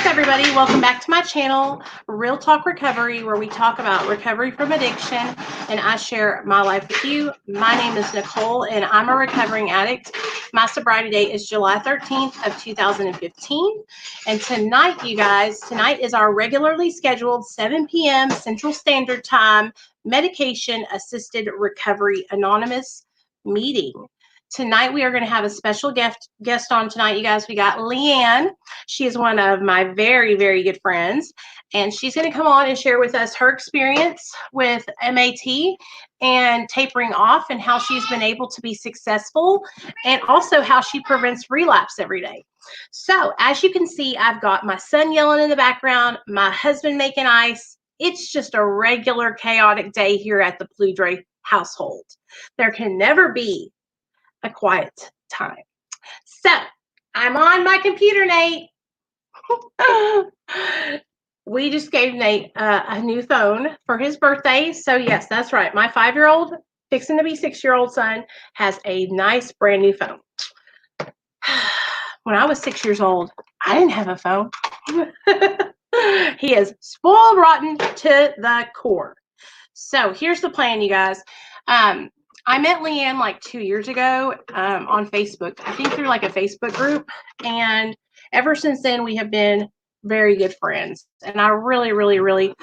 up, everybody? Welcome back to my channel, Real Talk Recovery, where we talk about recovery from addiction and I share my life with you. My name is Nicole and I'm a recovering addict. My sobriety date is July 13th of 2015. And tonight, you guys, tonight is our regularly scheduled 7 p.m. Central Standard Time Medication Assisted Recovery Anonymous meeting. Tonight, we are going to have a special guest on tonight, you guys. We got LeeAnne. She is one of my very, very good friends, and she's going to come on and share with us her experience with MAT and tapering off and how she's been able to be successful and also how she prevents relapse every day. So, as you can see, I've got my son yelling in the background, my husband making ice. It's just a regular chaotic day here at the Pludre household. There can never be a quiet time. So I'm on my computer, Nate. We just gave Nate a new phone for his birthday. So yes, that's right. My 5-year-old, fixing to be 6-year-old son has a nice brand new phone. When I was 6 years old, I didn't have a phone. He is spoiled rotten to the core. So here's the plan, you guys. I met LeeAnne like 2 years ago on Facebook, I think through like a Facebook group. And ever since then, we have been very good friends. And I really, really, really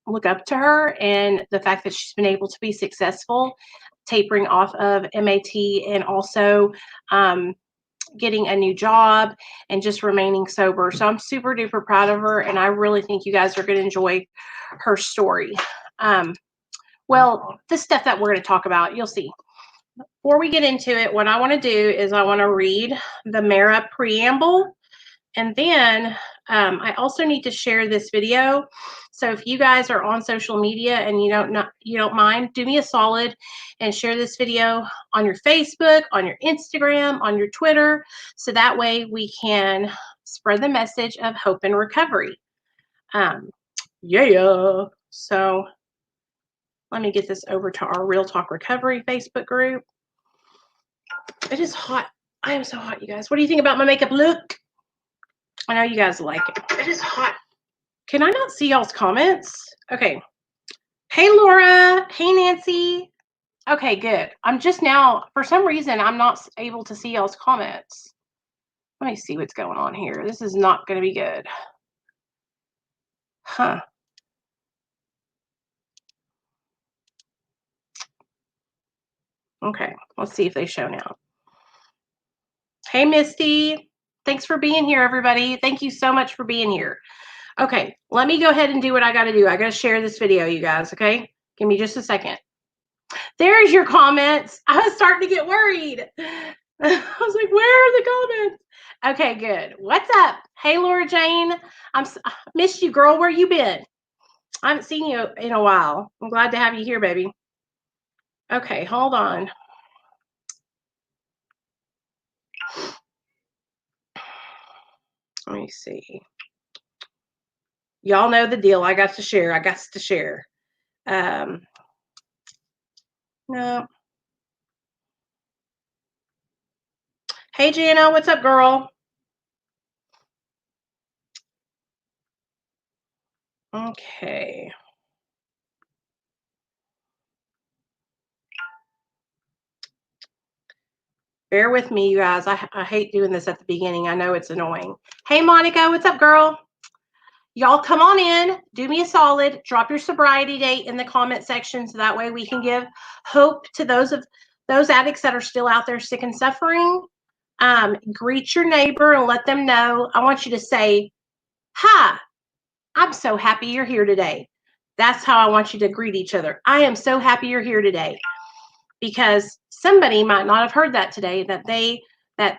look up to her and the fact that she's been able to be successful tapering off of MAT and also getting a new job and just remaining sober. So I'm super duper proud of her. And I really think you guys are going to enjoy her story. Well, the stuff that we're going to talk about, you'll see. Before we get into it, what I want to do is I want to read the MARA preamble. And then I also need to share this video. So if you guys are on social media and you don't mind, do me a solid and share this video on your Facebook, on your Instagram, on your Twitter. So that way we can spread the message of hope and recovery. Yeah. So let me get this over to our Real Talk Recovery Facebook group. It is hot. I am so hot, you guys. What do you think about my makeup look? I know you guys like it. It is hot. Can I not see y'all's comments? Okay. Hey, Laura. Hey, Nancy. Okay, good. I'm just now, for some reason, I'm not able to see y'all's comments. Let me see what's going on here. This is not going to be good. Huh. Okay, let's see if they show now. Hey, Misty. Thanks for being here, everybody. Thank you so much for being here. Okay, let me go ahead and do what I got to do. I got to share this video, you guys, okay? Give me just a second. There's your comments. I was starting to get worried. I was like, where are the comments? Okay, good. What's up? Hey, Laura Jane. I missed you, girl. Where you been? I haven't seen you in a while. I'm glad to have you here, baby. Okay, hold on. Let me see. Y'all know the deal. I got to share. No. Hey, Jana. What's up, girl? Okay. Bear with me, you guys. I hate doing this at the beginning. I know it's annoying. Hey, Monica. What's up, girl? Y'all come on in. Do me a solid. Drop your sobriety date in the comment section so that way we can give hope to those addicts that are still out there sick and suffering. Greet your neighbor and let them know. I want you to say, hi, I'm so happy you're here today. That's how I want you to greet each other. I am so happy you're here today. Because somebody might not have heard that today, that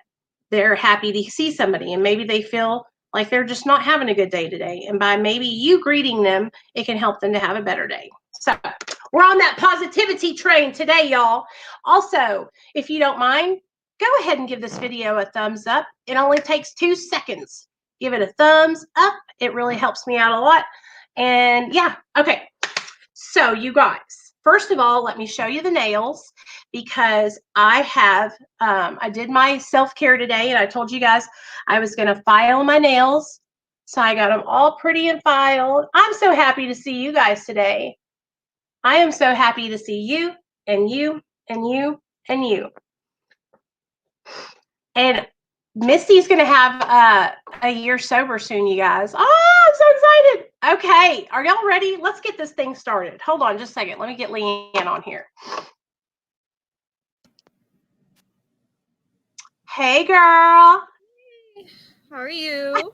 they're happy to see somebody, and maybe they feel like they're just not having a good day today. And by maybe you greeting them, it can help them to have a better day. So we're on that positivity train today, y'all. Also, if you don't mind, go ahead and give this video a thumbs up. It only takes 2 seconds. Give it a thumbs up. It really helps me out a lot. And yeah, okay. So you guys, first of all, let me show you the nails because I did my self-care today and I told you guys I was going to file my nails So I got them all pretty and filed. I'm so happy to see you guys today. I am so happy to see you and you and you and you. And Misty's going to have a year sober soon, you guys. Oh, I'm so excited. Okay, are y'all ready? Let's get this thing started. Hold on just a second. Let me get LeeAnne on here. Hey, girl. How are you?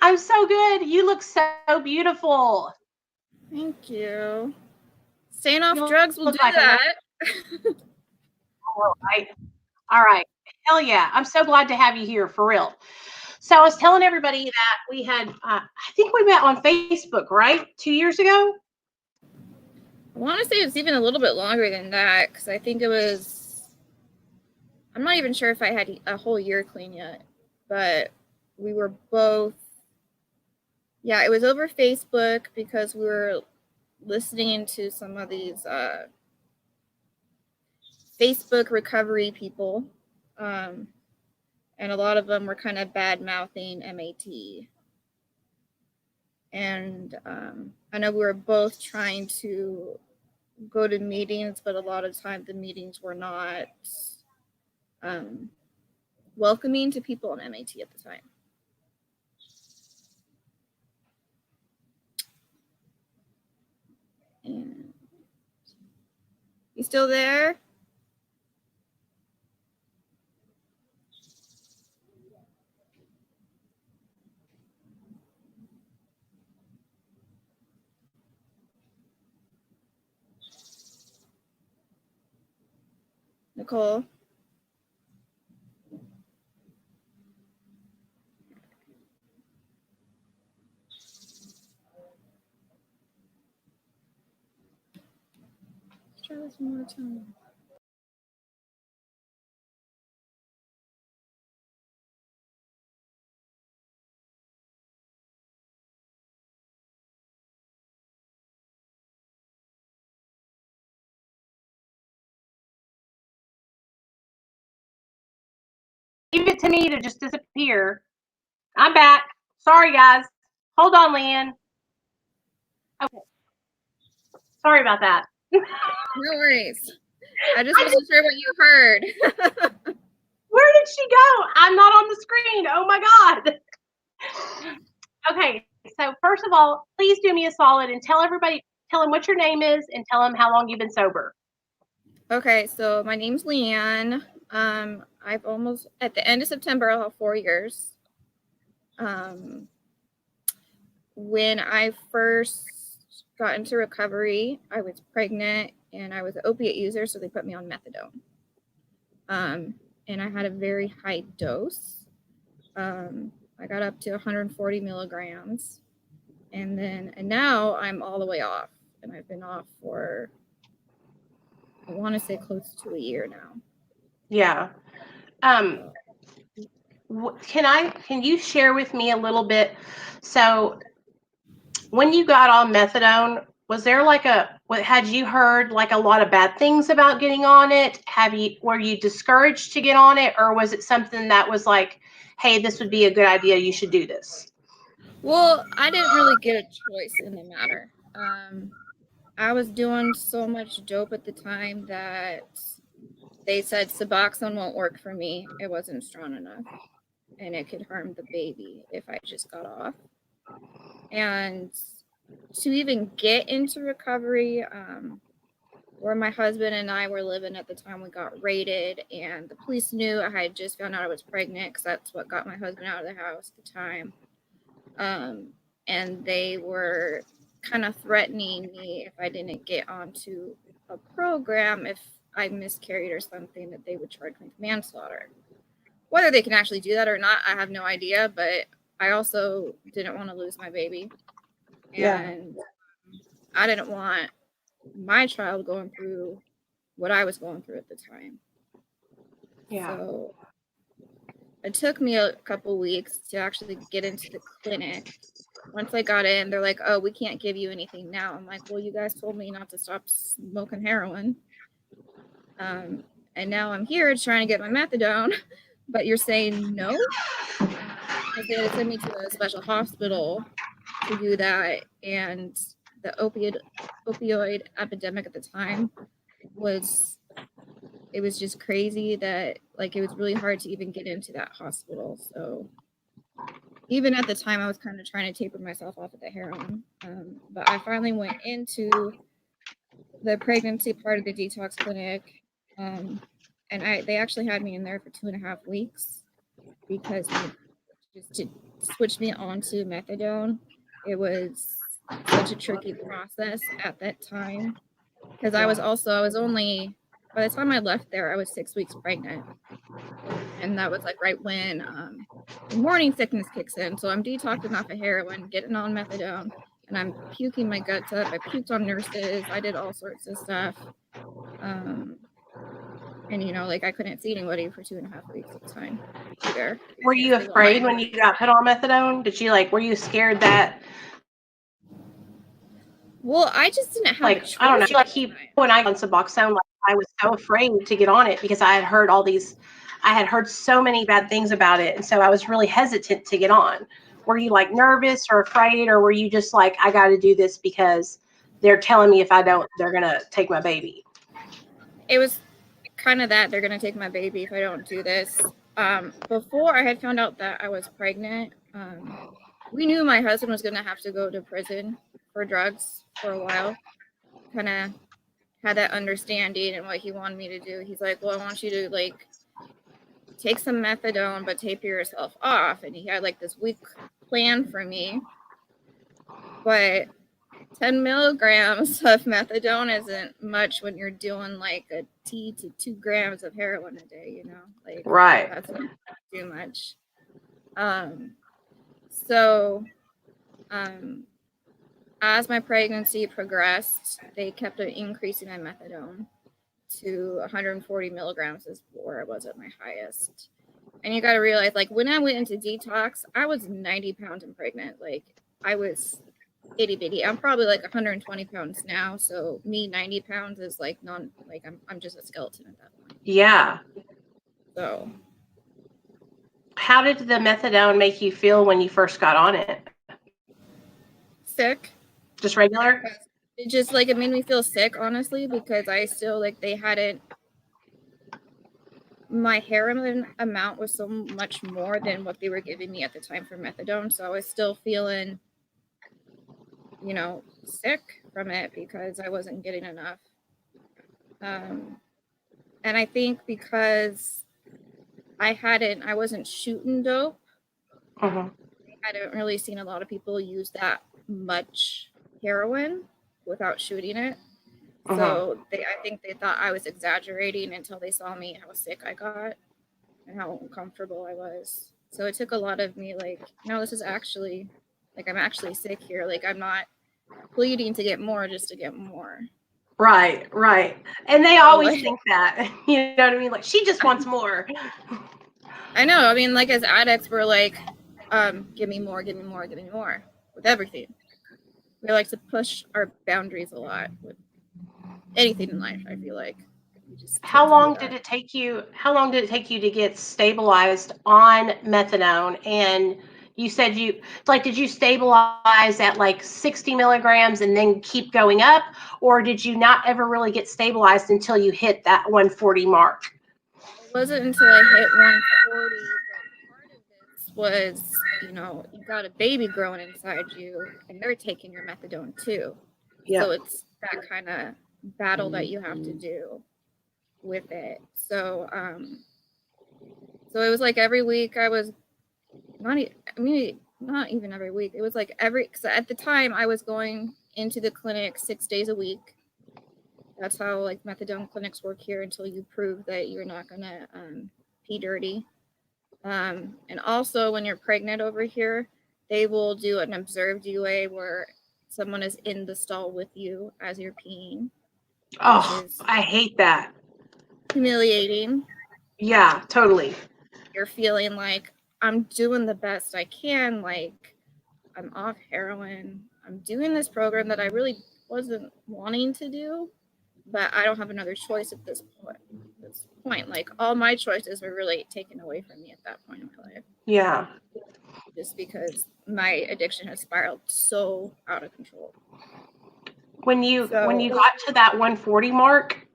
I'm so good. You look so beautiful. Thank you. Staying off drugs will do like that. All right. All right. Hell yeah. I'm so glad to have you here for real. So I was telling everybody that we had, I think we met on Facebook, right? 2 years ago? I want to say it's even a little bit longer than that because I think it was, I'm not even sure if I had a whole year clean yet, but we were both, yeah, it was over Facebook because we were listening to some of these Facebook recovery people. And a lot of them were kind of bad-mouthing MAT. And I know we were both trying to go to meetings, but a lot of time the meetings were not welcoming to people on MAT at the time. And you still there? Nicole? Let's try this one more time. Leave it to me to just disappear. I'm back. Sorry, guys. Hold on, LeeAnne. Okay. Sorry about that. No worries. I just wasn't sure what you heard. Where did she go? I'm not on the screen. Oh my God. Okay, so first of all, please do me a solid and tell everybody, tell them what your name is and tell them how long you've been sober. Okay, so my name's LeeAnne. I've almost, at the end of September, I'll have 4 years. When I first got into recovery, I was pregnant and I was an opiate user, so they put me on methadone. And I had a very high dose. I got up to 140 milligrams. And now I'm all the way off. And I've been off for, I want to say close to a year now. Yeah. Can you share with me a little bit? So when you got on methadone, was there had you heard like a lot of bad things about getting on it? Were you discouraged to get on it, or was it something that was like, hey, this would be a good idea, you should do this? Well, I didn't really get a choice in the matter. I was doing so much dope at the time that they said Suboxone won't work for me. It wasn't strong enough. And it could harm the baby if I just got off. And to even get into recovery, where my husband and I were living at the time, we got raided, and the police knew I had just found out I was pregnant because that's what got my husband out of the house at the time. And they were kind of threatening me if I didn't get onto a program, if I miscarried or something, that they would charge me with manslaughter. Whether they can actually do that or not, I have no idea, but I also didn't want to lose my baby. And I didn't want my child going through what I was going through at the time. Yeah. So it took me a couple weeks to actually get into the clinic. Once I got in, they're like, oh, we can't give you anything now. I'm like, well, you guys told me not to stop smoking heroin. And now I'm here trying to get my methadone, but you're saying no? because they had to send me to a special hospital to do that. And the opioid epidemic at the time was just crazy that like it was really hard to even get into that hospital. So even at the time, I was kind of trying to taper myself off of the heroin. But I finally went into the pregnancy part of the detox clinic. And they actually had me in there for 2.5 weeks because they just switched me onto methadone. It was such a tricky process at that time because I was only, by the time I left there, I was 6 weeks pregnant. And that was like right when morning sickness kicks in. So I'm detoxing off of heroin, getting on methadone, and I'm puking my guts up. I puked on nurses. I did all sorts of stuff. And, you know, like I couldn't see anybody for 2.5 weeks at the time either. Were you afraid when you got put on methadone? Were you scared that? Well, I just didn't have a choice. I don't know. When I got on Suboxone, I was so afraid to get on it because I had heard so many bad things about it. And so I was really hesitant to get on. Were you like nervous or afraid, or were you just like, I got to do this because they're telling me if I don't, they're going to take my baby? It was kind of that they're going to take my baby if I don't do this. Before I had found out that I was pregnant, we knew my husband was going to have to go to prison for drugs for a while. Kind of had that understanding and what he wanted me to do. He's like, well, I want you to like take some methadone, but taper yourself off. And he had like this week plan for me. But 10 milligrams of methadone isn't much when you're doing like a T to 2 grams of heroin a day, you know, like right. That's not too much. So as my pregnancy progressed, they kept increasing my methadone to 140 milligrams is where I was at my highest. And you got to realize, like, when I went into detox, I was 90 pounds and pregnant. Like, I was itty bitty. I'm probably like 120 pounds now. So me 90 pounds is like I'm just a skeleton at that point. Yeah. So how did the methadone make you feel when you first got on it? Sick. Just regular? It just like it made me feel sick, honestly, because I still like they hadn't. My heroin amount was so much more than what they were giving me at the time for methadone. So I was still feeling, you know, sick from it because I wasn't getting enough. And I think because I wasn't shooting dope. Mm-hmm. I hadn't really seen a lot of people use that much heroin without shooting it. Mm-hmm. So I think they thought I was exaggerating until they saw me how sick I got and how uncomfortable I was. So it took a lot of me like, no, this is actually, like, I'm actually sick here. Like, I'm not pleading to get more just to get more. Right. And they always think that, you know what I mean? Like, she just wants more. I know. I mean, like, as addicts, we're like, give me more with everything. We like to push our boundaries a lot with anything in life, I feel like. How long did it take you to get stabilized on methadone? And you said did you stabilize at like 60 milligrams and then keep going up? Or did you not ever really get stabilized until you hit that 140 mark? It wasn't until I hit 140, but part of this was, you know, you got a baby growing inside you and they're taking your methadone too. Yeah. So it's that kind of battle that you have to do with it. So so it was like every week I was not even every week. It was like because at the time I was going into the clinic 6 days a week. That's how like methadone clinics work here until you prove that you're not gonna pee dirty. And also when you're pregnant over here, they will do an observed UA where someone is in the stall with you as you're peeing. Oh, I hate that. Humiliating. Yeah, totally. You're feeling like I'm doing the best I can. Like I'm off heroin. I'm doing this program that I really wasn't wanting to do, but I don't have another choice at this point. Like all my choices were really taken away from me at that point in my life. Yeah. just because my addiction has spiraled so out of control. When you got to that 140 mark,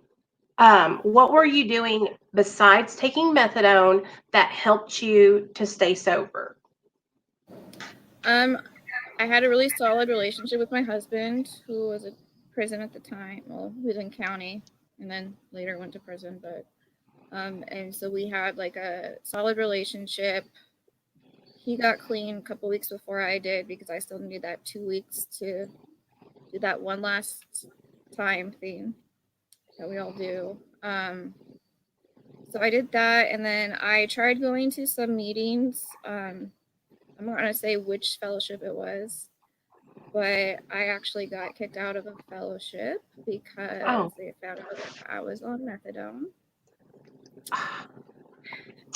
what were you doing besides taking methadone that helped you to stay sober? I had a really solid relationship with my husband, who was in prison at the time. Well, he was in county and then later went to prison, but and so we had like a solid relationship. He got clean a couple weeks before I did because I still needed that 2 weeks to do that one last time thing that we all do. So I did that, and then I tried going to some meetings. I'm not going to say which fellowship it was, but I actually got kicked out of a fellowship because they found out that I was on methadone.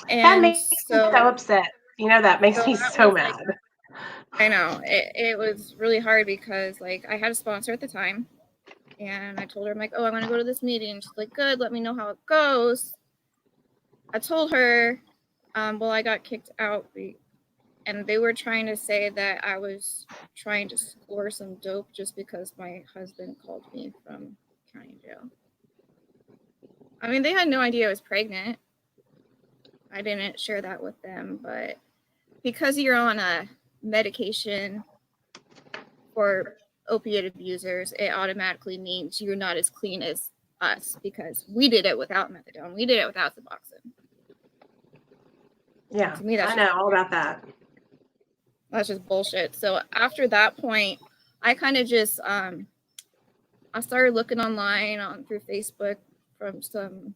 And that makes me so upset. That makes me so mad. Like, I know. It was really hard because, like, I had a sponsor at the time, and I told her, I'm like, oh, I'm going to go to this meeting. She's like, good, let me know how it goes. I told her, well, I got kicked out, and they were trying to say that I was trying to score some dope just because my husband called me from county jail. I mean, they had no idea I was pregnant. I didn't share that with them, but because you're on a medication for opiate abusers, it automatically means you're not as clean as us because we did it without methadone. We did it without Suboxone. Yeah, to me, I know all about that. That's just bullshit. So after that point, I kind of just I started looking online through Facebook from some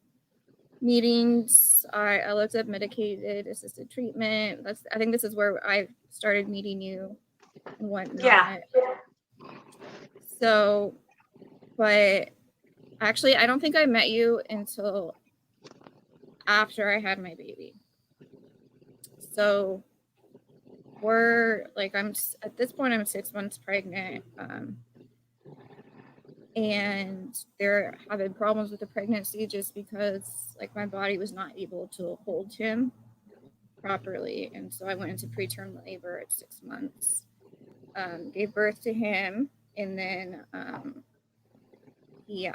meetings. I looked up medicated assisted treatment. I think this is where I started meeting you and whatnot. Yeah. So, but actually, I don't think I met you until after I had my baby. So we're like, at this point, I'm 6 months pregnant. And they're having problems with the pregnancy just because like my body was not able to hold him properly. And so I went into preterm labor at 6 months, gave birth to him, and then he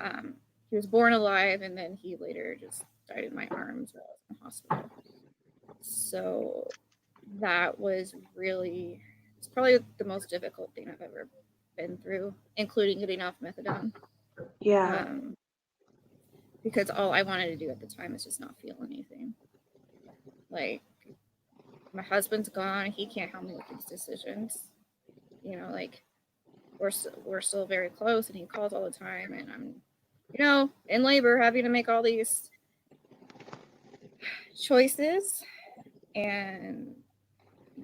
was born alive, and then he later just died in my arms while I was in the hospital. So that was it's probably the most difficult thing I've ever been through, including getting off methadone. Yeah. Because all I wanted to do at the time is just not feel anything. Like, my husband's gone. He can't help me with these decisions. Like, we're still very close, and he calls all the time, and I'm, in labor, having to make all these choices. And,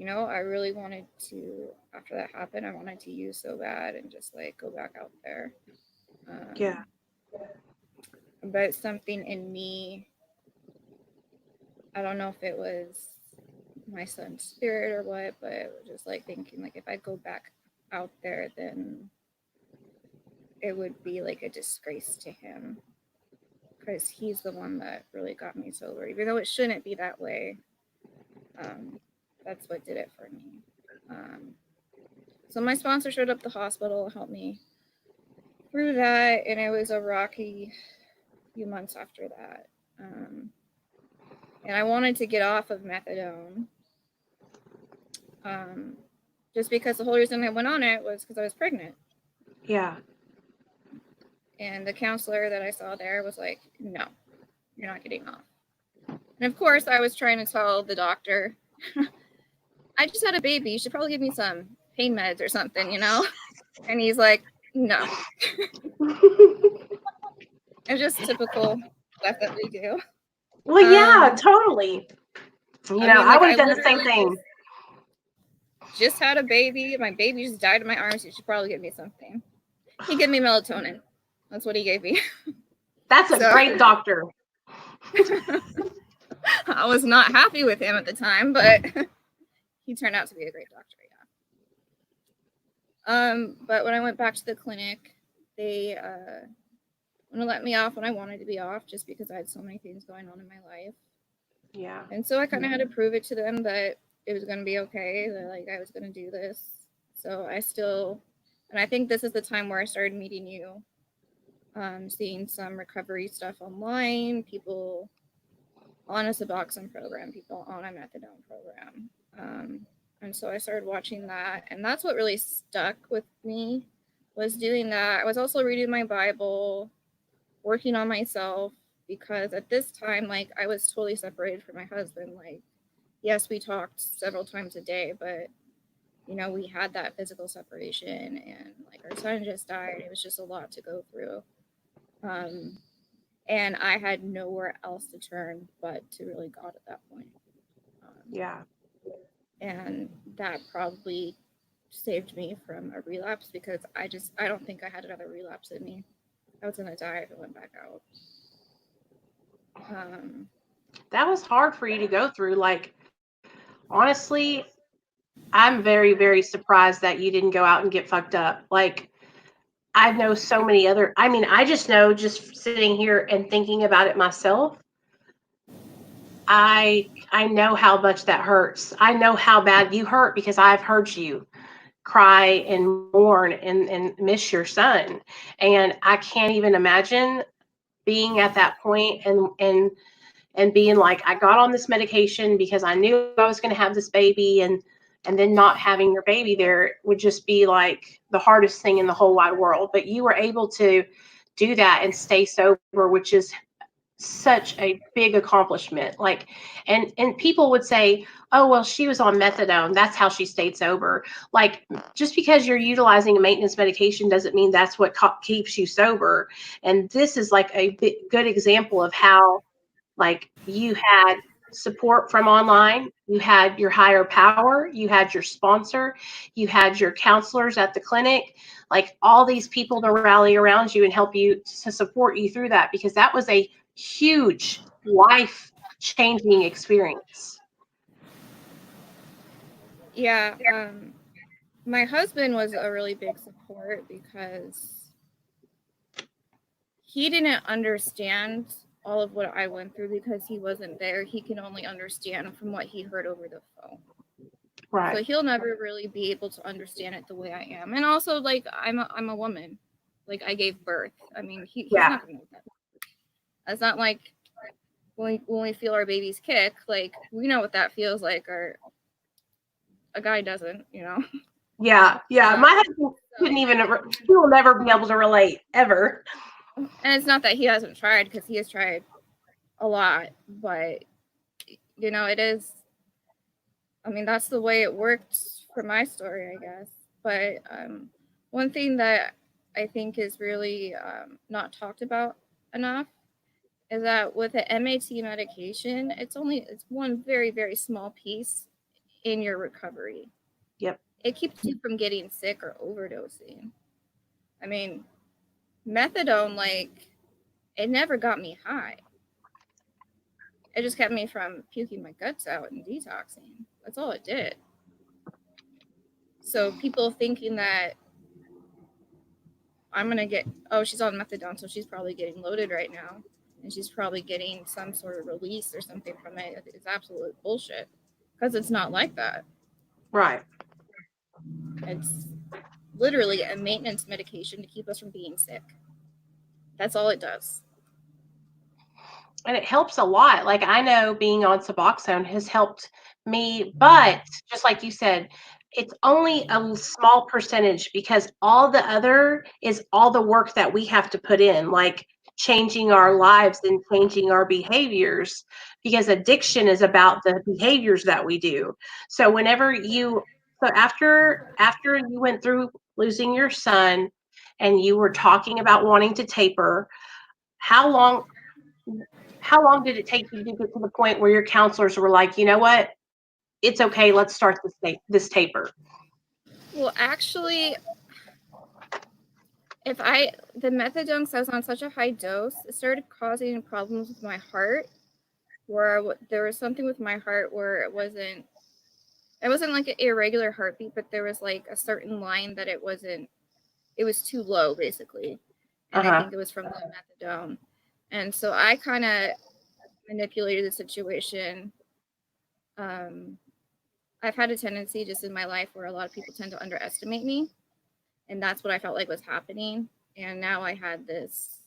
I really wanted to, after that happened, I wanted to use so bad and just, like, go back out there. Yeah. But something in me, I don't know if it was my son's spirit or what, but just like thinking like if I go back out there, then it would be like a disgrace to him because he's the one that really got me sober, even though it shouldn't be that way. That's what did it for me. So my sponsor showed up at the hospital, helped me through that, and it was a rocky few months after that. And I wanted to get off of methadone. Just because the whole reason I went on it was because I was pregnant. Yeah. And the counselor that I saw there was like, no, you're not getting off. And of course, I was trying to tell the doctor, I just had a baby. You should probably give me some pain meds or something, And he's like, no. It's just typical stuff that we do. Well, yeah, totally. I would have done the same thing. Just had a baby. My baby just died in my arms. You should probably give me something. He gave me melatonin. That's what he gave me. That's a great doctor. I was not happy with him at the time, but he turned out to be a great doctor, yeah. But when I went back to the clinic, they wouldn't let me off when I wanted to be off just because I had so many things going on in my life. Yeah. And so I kind of had to prove it to them that it was going to be okay, that like I was going to do this. So I still, and I think this is the time where I started meeting you, seeing some recovery stuff online, people on a Suboxone program, people on a Methadone program. And so I started watching that, and that's what really stuck with me, was doing that. I was also reading my Bible, working on myself, because at this time, like, I was totally separated from my husband. Like, yes, we talked several times a day, but you know, we had that physical separation, and like our son just died. It was just a lot to go through. And I had nowhere else to turn but to really God at that point. Yeah. And that probably saved me from a relapse, because I don't think I had another relapse in me. I was gonna die if it went back out. That was hard for you to go through. Like, honestly, I'm very, very surprised that you didn't go out and get fucked up. Like, I know so many other, I mean, I just know, just sitting here and thinking about it myself, I know how much that hurts. I know how bad you hurt because I've heard you cry and mourn and miss your son. And I can't even imagine being at that point and being like, I got on this medication because I knew I was going to have this baby, and then not having your baby there would just be like the hardest thing in the whole wide world. But you were able to do that and stay sober, which is such a big accomplishment. Like, and people would say, oh well, she was on methadone, that's how she stayed sober. Like, just because you're utilizing a maintenance medication doesn't mean that's what keeps you sober. And this is like a good example of how, like, you had support from online, you had your higher power, you had your sponsor, you had your counselors at the clinic, like all these people to rally around you and help you, to support you through that, because that was a huge life changing experience. Yeah. My husband was a really big support, because he didn't understand all of what I went through because he wasn't there. He can only understand from what he heard over the phone. Right. So he'll never really be able to understand it the way I am. And also, like, I'm a woman. Like, I gave birth. I mean, he's not gonna know that. That's not like when we feel our babies kick, like, we know what that feels like, or a guy doesn't, you know. Yeah. My husband couldn't even, he will never be able to relate ever. And it's not that he hasn't tried, because he has tried a lot, but you know, it is, I mean, that's the way it worked for my story, I guess. But one thing that I think is really not talked about enough is that with the MAT medication, it's one very, very small piece in your recovery. Yep. It keeps you from getting sick or overdosing. I mean, methadone, like, it never got me high. It just kept me from puking my guts out and detoxing. That's all it did. So people thinking that I'm going to get, oh, she's on methadone, so she's probably getting loaded right now, and she's probably getting some sort of release or something from it, is absolute bullshit, because it's not like that. Right. It's literally a maintenance medication to keep us from being sick. That's all it does. And it helps a lot. Like, I know being on Suboxone has helped me, but just like you said, it's only a small percentage, because all the other is all the work that we have to put in, like changing our lives and changing our behaviors, because addiction is about the behaviors that we do. So after you went through losing your son and you were talking about wanting to taper, how long did it take you to get to the point where your counselors were like, you know what, it's okay, let's start this taper? Well, actually, the methadone, I was on such a high dose, it started causing problems with my heart, where there was something with my heart where it wasn't like an irregular heartbeat, but there was like a certain line that it was too low, basically. And I think it was from the methadone. And so I kind of manipulated the situation. I've had a tendency just in my life where a lot of people tend to underestimate me. And that's what I felt like was happening. And now I had this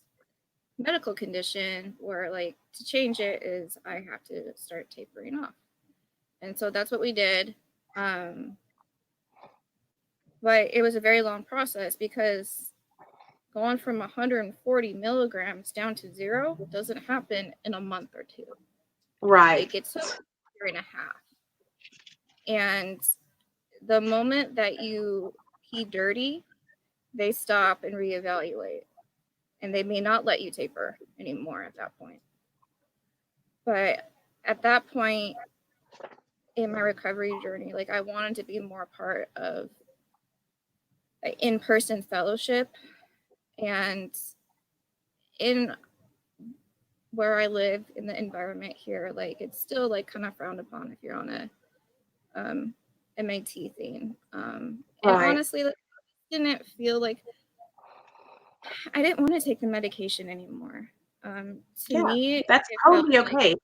medical condition where, like, to change it is I have to start tapering off. And so that's what we did. But it was a very long process because going from 140 milligrams down to 0 doesn't happen in a month or 2. Right. Like, it took a year and a half. And the moment that you pee dirty, they stop and reevaluate. And they may not let you taper anymore at that point. But at that point in my recovery journey, like, I wanted to be more part of an in-person fellowship. And in where I live, in the environment here, like, it's still like kind of frowned upon if you're on a MAT thing. And honestly, like, I didn't feel like I didn't want to take the medication anymore. To me, that's totally okay.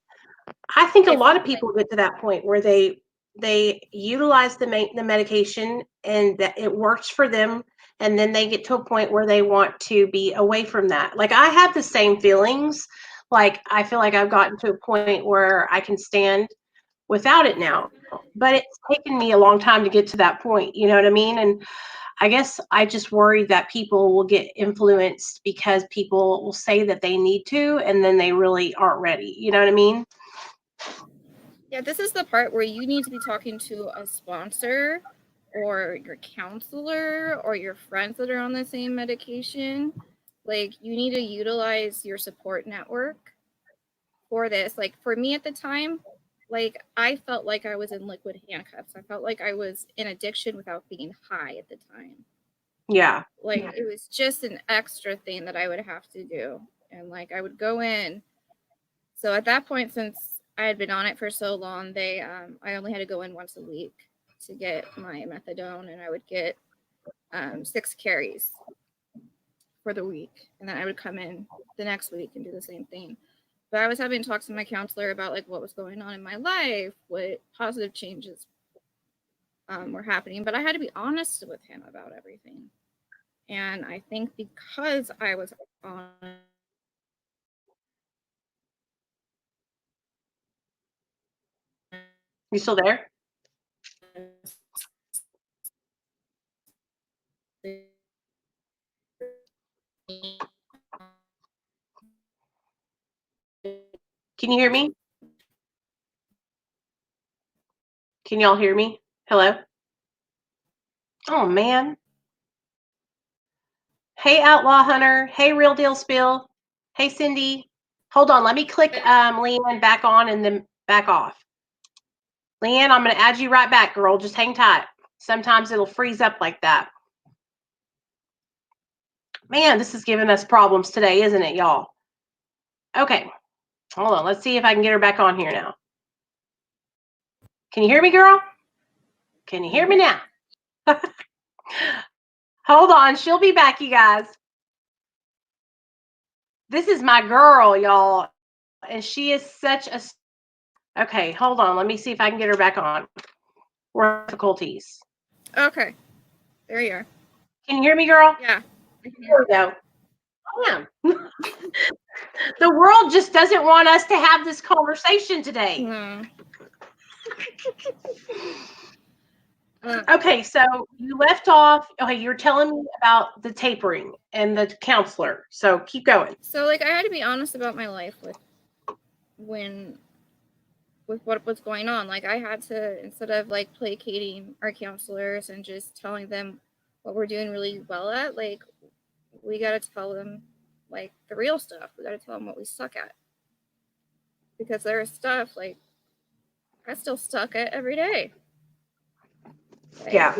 I think a lot of people get to that point where they utilize the medication and that it works for them, and then they get to a point where they want to be away from that. Like, I have the same feelings. Like, I feel like I've gotten to a point where I can stand without it now, but it's taken me a long time to get to that point. You know what I mean? And I guess I just worry that people will get influenced because people will say that they need to, and then they really aren't ready. You know what I mean? Yeah, this is the part where you need to be talking to a sponsor or your counselor or your friends that are on the same medication. Like, you need to utilize your support network for this. Like, for me at the time, like, I felt like I was in liquid handcuffs. I felt like I was in addiction without being high at the time. Yeah. Like, it was just an extra thing that I would have to do. And, like, I would go in. So at that point, since I had been on it for so long, I only had to go in once a week to get my methadone, and I would get 6 carries for the week, and then I would come in the next week and do the same thing. But I was having talks with my counselor about, like, what was going on in my life, what positive changes were happening, but I had to be honest with him about everything. And I think because I was honest, You still there? Can you hear me? Can y'all hear me? Hello? Oh, man. Hey, Outlaw Hunter. Hey, Real Deal Spill. Hey, Cindy. Hold on. Let me click LeeAnne back on and then back off. LeeAnne, I'm going to add you right back, girl. Just hang tight. Sometimes it'll freeze up like that. Man, this is giving us problems today, isn't it, y'all? Okay. Hold on. Let's see if I can get her back on here now. Can you hear me, girl? Can you hear me now? Hold on. She'll be back, you guys. This is my girl, y'all. And she is such a... Okay, hold on. Let me see if I can get her back on. We're difficulties. Okay. There you are. Can you hear me, girl? Yeah. There we go. I am. The world just doesn't want us to have this conversation today. No. Okay, so you left off. Okay, you're telling me about the tapering and the counselor. So keep going. So, like, I had to be honest about my life with what was going on. Like, I had to, instead of, like, placating our counselors and just telling them what we're doing really well at, like, we got to tell them, like, the real stuff. We got to tell them what we suck at. Because there is stuff, like, I still suck at every day. Like, Yeah.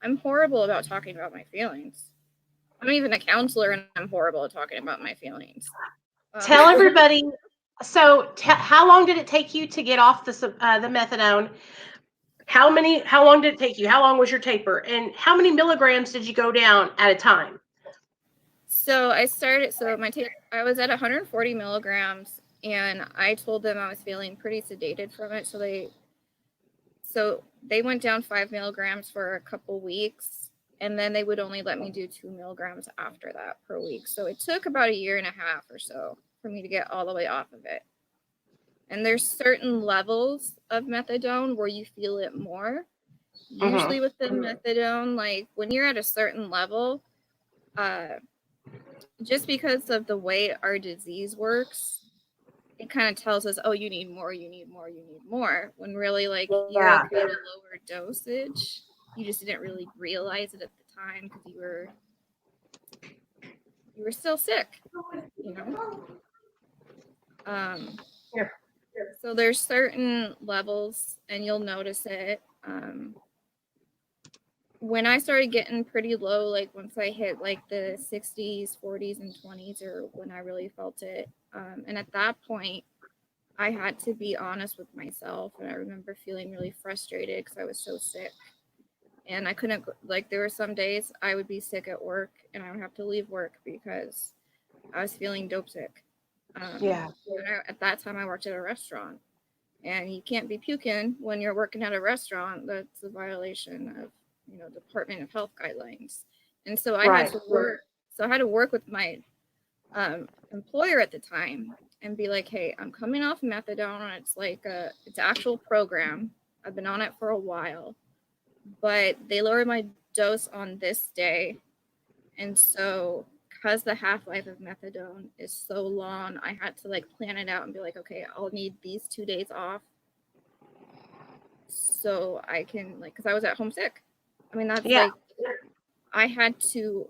I'm horrible about talking about my feelings. I'm even a counselor, and I'm horrible at talking about my feelings. Tell everybody. So, how long did it take you to get off the methadone? How long did it take you? How long was your taper? And how many milligrams did you go down at a time? So I started. So I was at 140 milligrams, and I told them I was feeling pretty sedated from it. So they So they went down 5 milligrams for a couple weeks, and then they would only let me do 2 milligrams after that per week. So it took about 1.5 years or so for me to get all the way off of it. And there's certain levels of methadone where you feel it more. Usually with the methadone, like when you're at a certain level, just because of the way our disease works, it kind of tells us, oh, you need more, you need more, you need more. When really, like, you're okay at a lower dosage. You just didn't really realize it at the time because you were still sick, you know? So there's certain levels, and you'll notice it. When I started getting pretty low, like once I hit like the 60s, 40s, and 20s, or when I really felt it. And at that point, I had to be honest with myself. And I remember feeling really frustrated because I was so sick. And I couldn't, like, there were some days I would be sick at work and I would have to leave work because I was feeling dope sick. At that time, I worked at a restaurant. And you can't be puking when you're working at a restaurant. That's a violation of, Department of Health guidelines. And so I had to work. So I had to work with my employer at the time and be like, hey, I'm coming off methadone. It's like it's an actual program. I've been on it for a while, but they lowered my dose on this day. And so because the half-life of methadone is so long, I had to like plan it out and be like, okay, I'll need these 2 days off so I can, like, because I was at home sick. I mean, that's like, I had to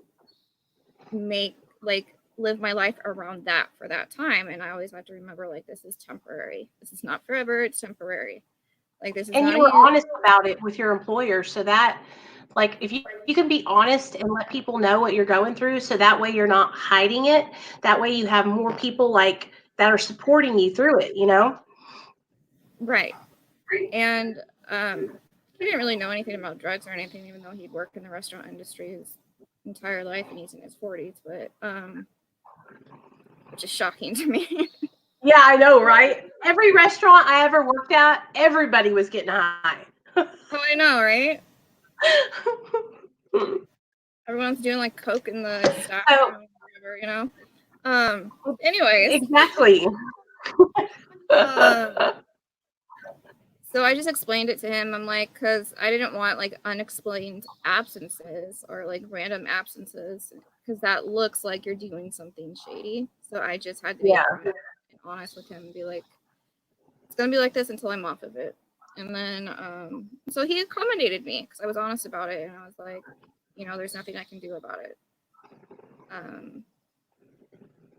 live my life around that for that time. And I always have to remember, like, this is temporary. This is not forever. It's temporary. Like, this is and not you were honest about it with your employer, so that, like, if you can be honest and let people know what you're going through, so that way you're not hiding it. That way you have more people like that are supporting you through it, Right. And he didn't really know anything about drugs or anything, even though he'd worked in the restaurant industry his entire life and he's in his 40s, but which is shocking to me. Yeah, I know, right? Every restaurant I ever worked at, everybody was getting high. Oh, I know, right? Everyone's doing like coke in the staff room or whatever, anyways. Exactly. So I just explained it to him. I'm like, because I didn't want like unexplained absences or like random absences, because that looks like you're doing something shady. So I just had to be honest with him and be like, it's gonna be like this until I'm off of it. And then so he accommodated me because I was honest about it, and I was like, there's nothing I can do about it.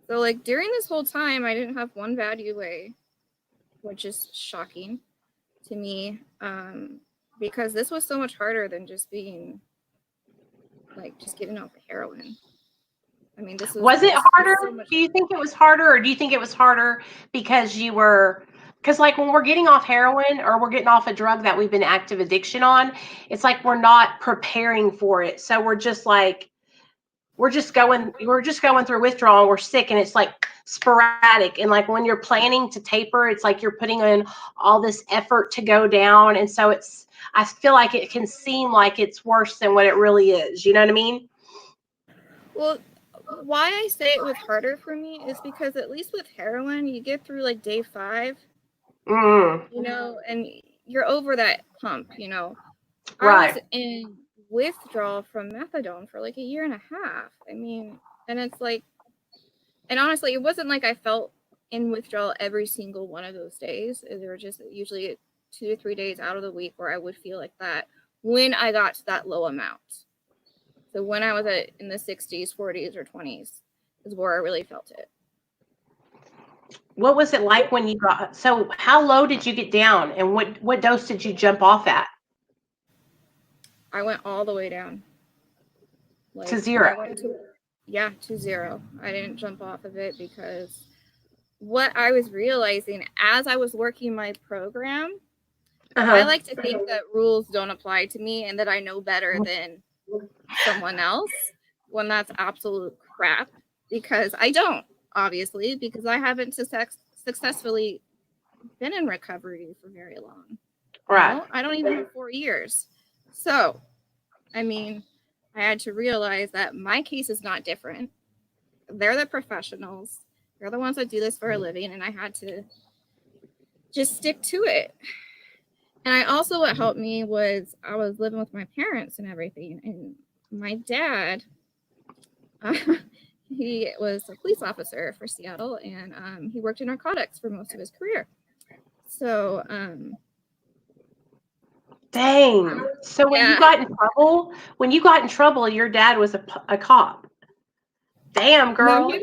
So like during this whole time, I didn't have one bad UA, which is shocking to me, because this was so much harder than just being like just getting off the heroin. I mean, this was it harder? Do you think it was harder, or do you think it was harder because like when we're getting off heroin or we're getting off a drug that we've been active addiction on, it's like we're not preparing for it. So we're just going through withdrawal, we're sick, and it's like sporadic. And like when you're planning to taper, it's like you're putting in all this effort to go down. And so I feel like it can seem like it's worse than what it really is. You know what I mean? Well, why I say it was harder for me is because at least with heroin, you get through like day 5, and you're over that hump, I was in withdrawal from methadone for like 1.5 years. I mean, and it's like, and honestly, it wasn't like I felt in withdrawal every single one of those days. There were just usually 2 to 3 days out of the week where I would feel like that when I got to that low amount. So when I was in the 60s, 40s, or 20s is where I really felt it. What was it like when you got, so how low did you get down, and what dose did you jump off at? I went all the way down. Like, to 0. To 0. I didn't jump off of it because what I was realizing as I was working my program, I like to think that rules don't apply to me and that I know better than someone else, when that's absolute crap, because I don't, obviously, because I haven't successfully been in recovery for very long. Right. No, I don't even have 4 years. So, I mean, I had to realize that my case is not different. They're the professionals. They're the ones that do this for a living, and I had to just stick to it. And I also, what helped me was I was living with my parents and everything, and my dad, he was a police officer for Seattle, and he worked in narcotics for most of his career. So, dang. So when you got in trouble, your dad was a cop. Damn, girl. No,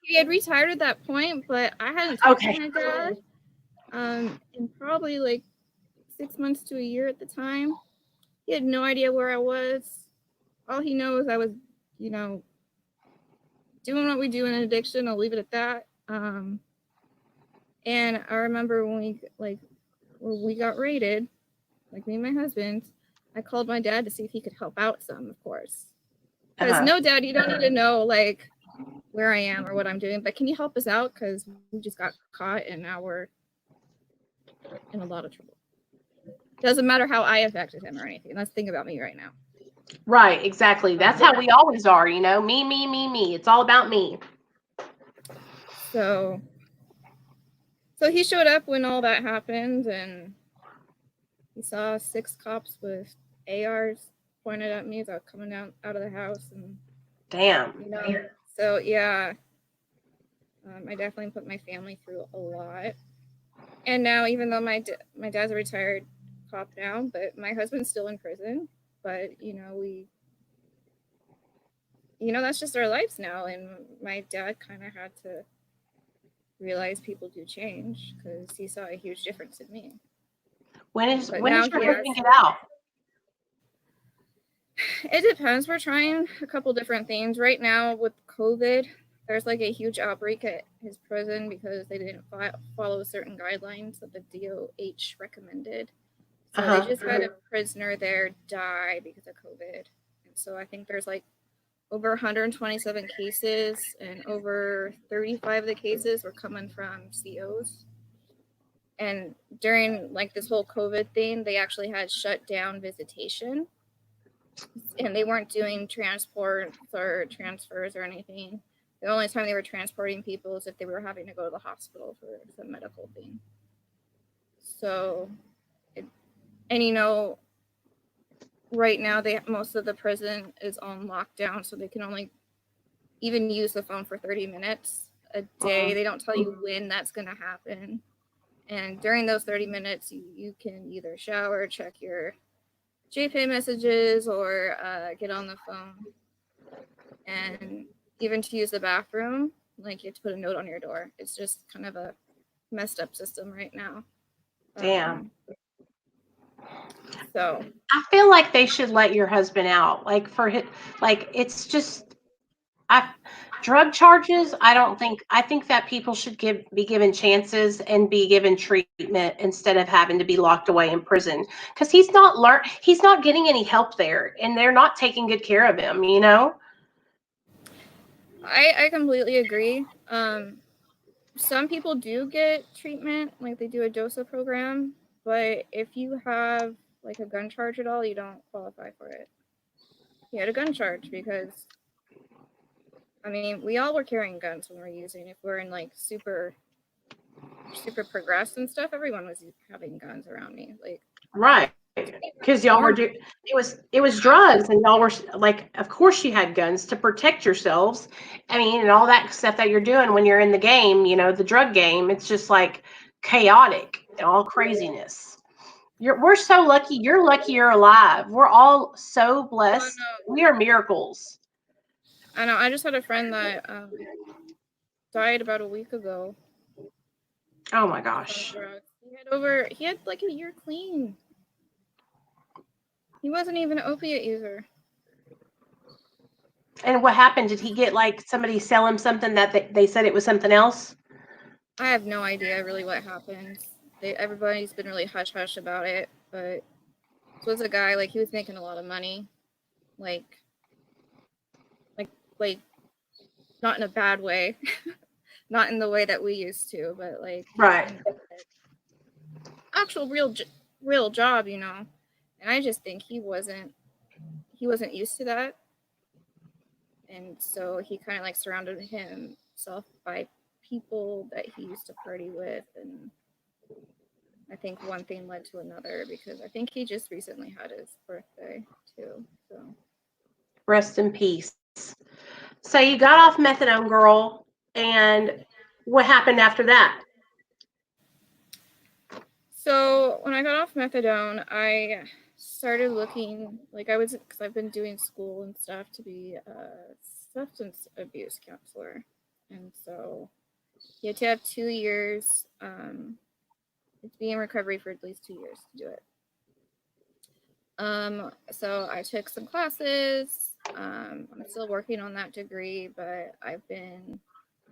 he had retired at that point, but I hadn't talked Okay. to my dad in probably like 6 months to a year at the time. He had no idea where I was. All he knows I was, you know, doing what we do in addiction. I'll leave it at that. And I remember when we got raided, like me and my husband, I called my dad to see if he could help out some, of course. Because no, Dad, you don't need to know like where I am or what I'm doing, but can you help us out? Because we just got caught and now we're in a lot of trouble. Doesn't matter how I affected him or anything. Let's think about me right now. Right, exactly. That's how we always are, you know. Me, me, me, me. It's all about me. So he showed up when all that happened, and he saw 6 cops with ARs pointed at me as I was coming out of the house. And damn. You know, so yeah, I definitely put my family through a lot. And now, even though my dad's a retired cop now, but my husband's still in prison. But you know, that's just our lives now. And my dad kind of had to realize people do change because he saw a huge difference in me. When is your husband get out? It depends. We're trying a couple different things right now with COVID. There's like a huge outbreak at his prison because they didn't follow certain guidelines that the DOH recommended. So they just had a prisoner there die because of COVID. And so I think there's like over 127 cases, and over 35 of the cases were coming from COs. And during like this whole COVID thing, they actually had shut down visitation. And they weren't doing transports or transfers or anything. The only time they were transporting people is if they were having to go to the hospital for some medical thing. So, and you know, right now most of the prison is on lockdown, so they can only even use the phone for 30 minutes a day. They don't tell you when that's going to happen. And during those 30 minutes, you can either shower, check your JPay messages, or get on the phone. And even to use the bathroom, like you have to put a note on your door. It's just kind of a messed up system right now. Damn. So I feel like they should let your husband out. Like it's just drug charges. I think that people should be given chances and be given treatment instead of having to be locked away in prison, because he's not getting any help there, and they're not taking good care of him, you know. I completely agree. Some people do get treatment, like they do a DOSA program, but if you have like a gun charge at all, you don't qualify for it. He had a gun charge because, I mean, we all were carrying guns when we were using. If we're in like super progressed and stuff, everyone was having guns around me. Like, right, because y'all were it was drugs, and y'all were like, of course you had guns to protect yourselves. I mean, and all that stuff that you're doing when you're in the game, you know, the drug game. It's just like chaotic, all craziness. We're so lucky. You're lucky you're alive. We're all so blessed. We are miracles. I know. I just had a friend that died about a week ago. Oh my gosh. He had like a year clean. He wasn't even an opiate user. And what happened? Did he get like somebody sell him something that they said it was something else? I have no idea really what happened. Everybody's been really hush-hush about it, but this was a guy, like, he was making a lot of money. Like not in a bad way. Not in the way that we used to, but like right. Actual real real job, you know. And I just think he wasn't used to that. And so he kind of like surrounded himself by people that he used to party with, and I think one thing led to another, because I think he just recently had his birthday too. So Rest in peace. So you got off methadone, girl, and what happened after that? So when I got off methadone, I started looking, like because I've been doing school and stuff to be a substance abuse counselor. And so you have to have 2 years, to be in recovery for at least 2 years to do it. So I took some classes. I'm still working on that degree, but I've been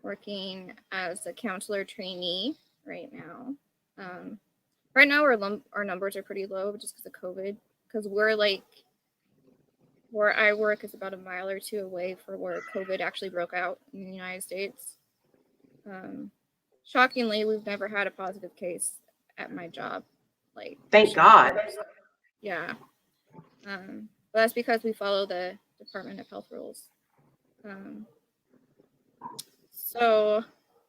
working as a counselor trainee right now. Right now, our numbers are pretty low just because of COVID. Because we're like, where I work is about a mile or two away from where COVID actually broke out in the United States. Shockingly, we've never had a positive case at my job. Like, Thank God. Yeah. But that's because we follow the Department of Health rules. So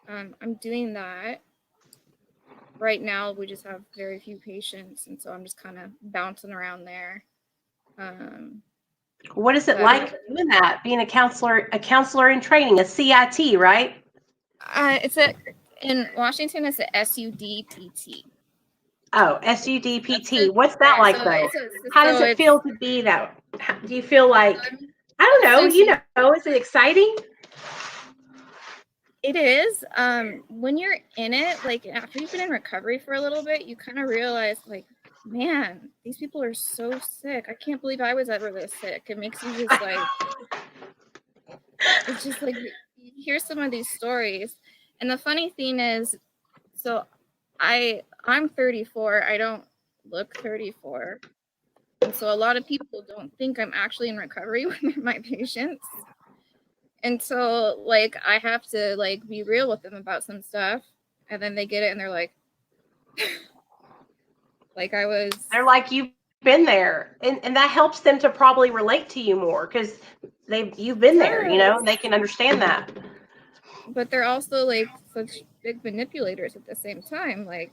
I'm doing that. Right now, we just have very few patients, and so I'm just kind of bouncing around there. What is it like doing that? Being a counselor in training, a CIT, right? In Washington, it's a SUDPT. Oh, SUDPT. What's that like, though? How does it feel to be that? Do you feel like, I don't know, is it exciting? It is. When you're in it, like after you've been in recovery for a little bit, you kind of realize, like, man, these people are so sick. I can't believe I was ever this sick. It makes you just like, it's just like, you hear some of these stories. And the funny thing is, so I'm 34. I don't look 34. And so a lot of people don't think I'm actually in recovery when they're my patients. And so, like, I have to, like, be real with them about some stuff. And then they get it and they're like, They're like, you've been there. And that helps them to probably relate to you more because you've been there, they can understand that. But they're also, like, such big manipulators at the same time. Like,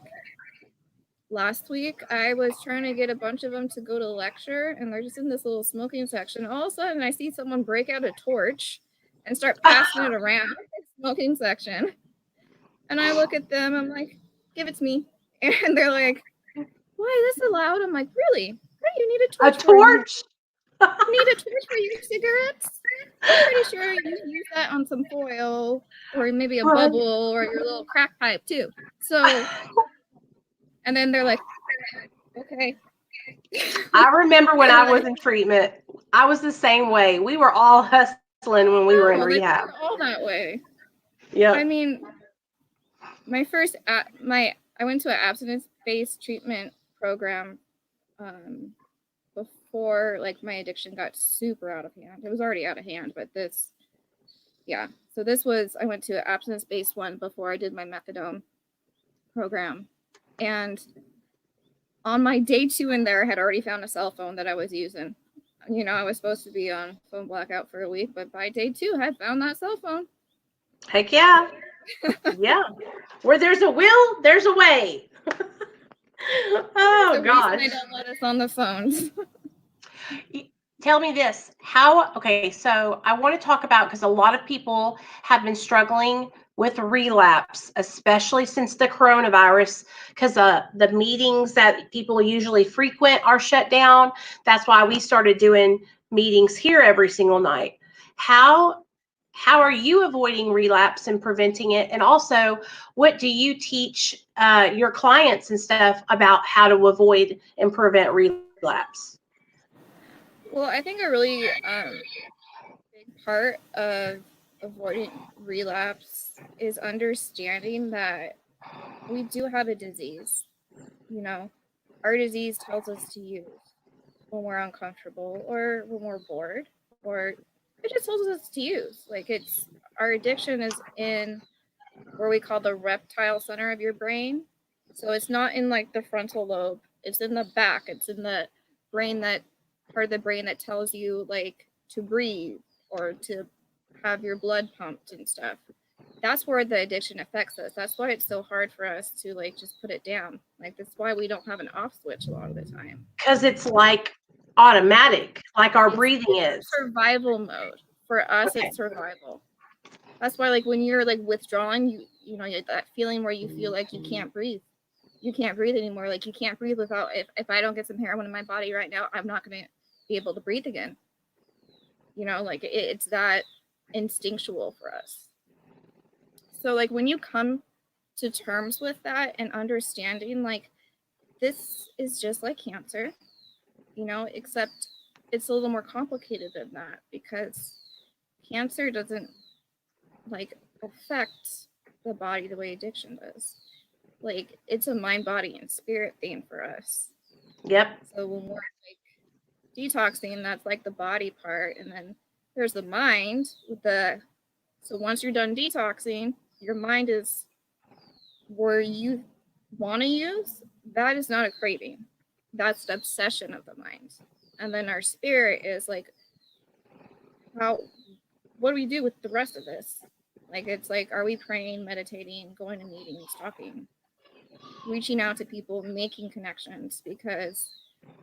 last week, I was trying to get a bunch of them to go to lecture, and they're just in this little smoking section. All of a sudden, I see someone break out a torch and start passing it around the smoking section. And I look at them, I'm like, give it to me. And they're like, why is this allowed? I'm like, really? What do you need a torch for? You need a torch for your cigarettes? I'm pretty sure you use that on some foil or maybe a bubble or your little crack pipe too. So, and then they're like, okay. I remember when I was in treatment, I was the same way. We were all hustling when we were in rehab. We're all that way. Yeah. I mean, I went to an abstinence-based treatment program before, like, my addiction got super out of hand. It was already out of hand, but I went to an abstinence-based one before I did my methadone program. And on my day 2 in there, I had already found a cell phone that I was using. I was supposed to be on phone blackout for a week, but by day 2, I had found that cell phone. Heck yeah. Yeah. Where there's a will, there's a way. Oh, gosh. They don't let us on the phones. Tell me this. So I want to talk about, because a lot of people have been struggling with relapse, especially since the coronavirus, because the meetings that people usually frequent are shut down. That's why we started doing meetings here every single night. How are you avoiding relapse and preventing it? And also, what do you teach your clients and stuff about how to avoid and prevent relapse? Well, I think a really big part of avoiding relapse is understanding that we do have a disease. Our disease tells us to use when we're uncomfortable or when we're bored, or it just tells us to use. Like, our addiction is in where we call the reptile center of your brain. So it's not in, like, the frontal lobe. It's in the back. It's in the brain, that part of the brain that tells you like to breathe or to have your blood pumped and stuff. That's where the addiction affects us. That's why it's so hard for us to like just put it down. Like that's why we don't have an off switch a lot of the time. Because it's like automatic, like our breathing it's is. survival mode. For us, Okay. it's survival. That's why like when you're like withdrawing, you know that feeling where you feel like you can't breathe. You can't breathe anymore. Like you can't breathe without, if I don't get some heroin in my body right now, I'm not going to be able to breathe again. You know, like it's that instinctual for us. So like when you come to terms with that and understanding like this is just like cancer, you know, except it's a little more complicated than that, because cancer doesn't like affect the body the way addiction does. Like it's a mind, body, and spirit thing for us. Yep. So when we're like detoxing, that's like the body part, and then there's the mind with the, so once you're done detoxing, your mind is where you want to use. That is not a craving. That's the obsession of the mind. And then our spirit is like, what do we do with the rest of this? Like, it's like, are we praying, meditating, going to meetings, talking, reaching out to people, making connections? Because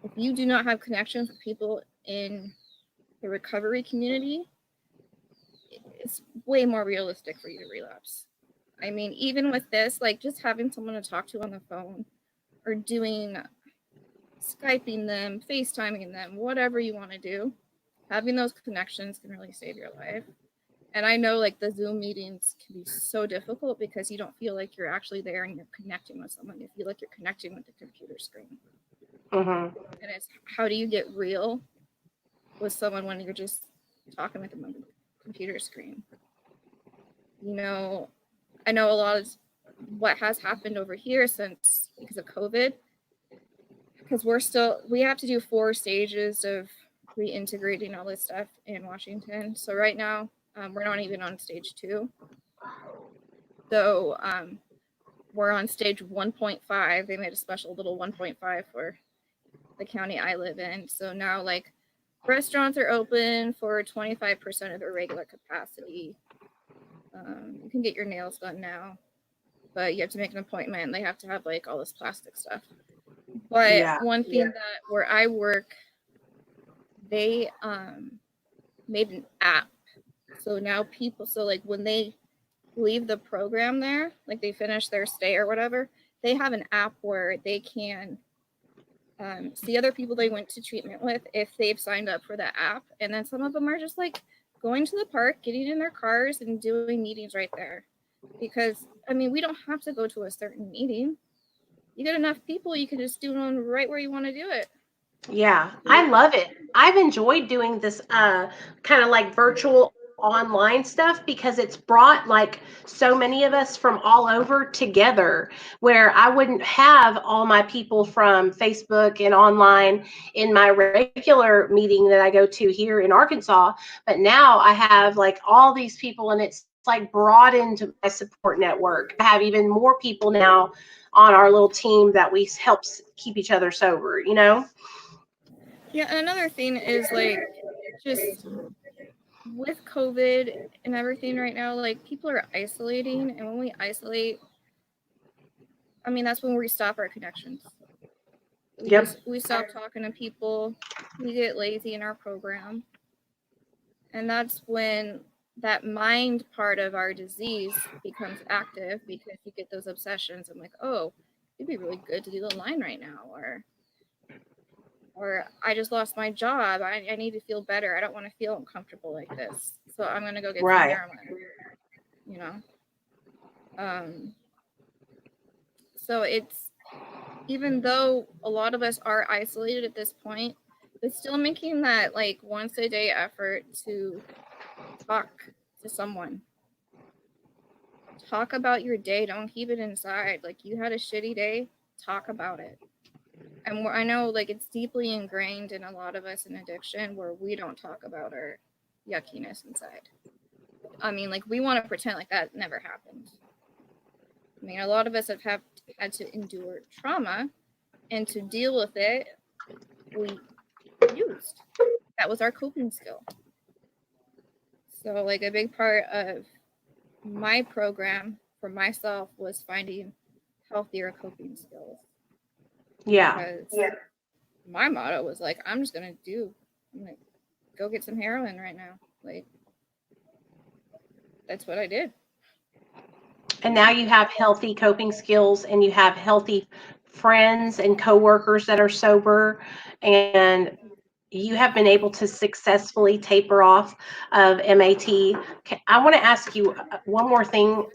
if you do not have connections with people in the recovery community, it's way more realistic for you to relapse. I mean, even with this, like just having someone to talk to on the phone or doing Skyping them, FaceTiming them, whatever you want to do, having those connections can really save your life. And I know like the Zoom meetings can be so difficult because you don't feel like you're actually there and you're connecting with someone. You feel like you're connecting with the computer screen. Mm-hmm. And it's how do you get real with someone when you're just talking with them on the computer screen? You know, I know a lot of what has happened over here since because of COVID, because we have to do 4 stages of reintegrating all this stuff in Washington. So right now, we're not even on stage 2. So we're on stage 1.5. They made a special little 1.5 for the county I live in. So now like restaurants are open for 25% of their regular capacity. You can get your nails done now, but you have to make an appointment. They have to have like all this plastic stuff. But one thing that where I work, they made an app. So now people, so like when they leave the program there, like they finish their stay or whatever, they have an app where they can see other people they went to treatment with if they've signed up for the app. And then some of them are just like going to the park, getting in their cars and doing meetings right there. Because, I mean, we don't have to go to a certain meeting. You get enough people, you can just do it right where you want to do it. Yeah, I love it. I've enjoyed doing this kind of like virtual online stuff because it's brought like so many of us from all over together where I wouldn't have all my people from Facebook and online in my regular meeting that I go to here in Arkansas. But now I have like all these people and it's like broadened my support network. I have even more people now on our little team that we help keep each other sober, you know? Yeah, and another thing is like just with COVID and everything right now, like people are isolating, and when we isolate, I mean that's when we stop our connections. We stop talking to people, we get lazy in our program. And that's when that mind part of our disease becomes active because you get those obsessions. I'm like, oh, it'd be really good to do the line right now, or I just lost my job. I need to feel better. I don't want to feel uncomfortable like this. So I'm going to go get some heroin, you know? So it's, even though a lot of us are isolated at this point, but still making that like once a day effort to talk to someone. Talk about your day. Don't keep it inside. Like you had a shitty day, talk about it. And I know like it's deeply ingrained in a lot of us in addiction where we don't talk about our yuckiness inside. I mean, like we want to pretend like that never happened. I mean, a lot of us have had to endure trauma And to deal with it, we used. That was our coping skill. So like a big part of my program for myself was finding healthier coping skills. Yeah. Because my motto was like, I'm gonna go get some heroin right now. Like, that's what I did. And now you have healthy coping skills and you have healthy friends and coworkers that are sober, and you have been able to successfully taper off of MAT. I want to ask you one more thing.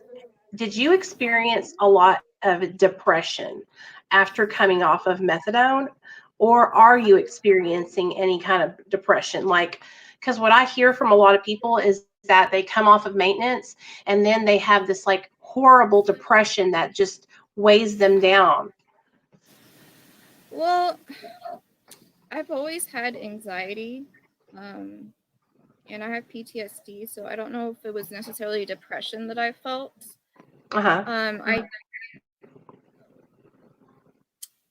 Did you experience a lot of depression after coming off of methadone, or are you experiencing any kind of depression? Like, because what I hear from a lot of people is that they come off of maintenance and then they have this like horrible depression that just weighs them down. Well, I've always had anxiety, and I have PTSD, so I don't know if it was necessarily depression that I felt.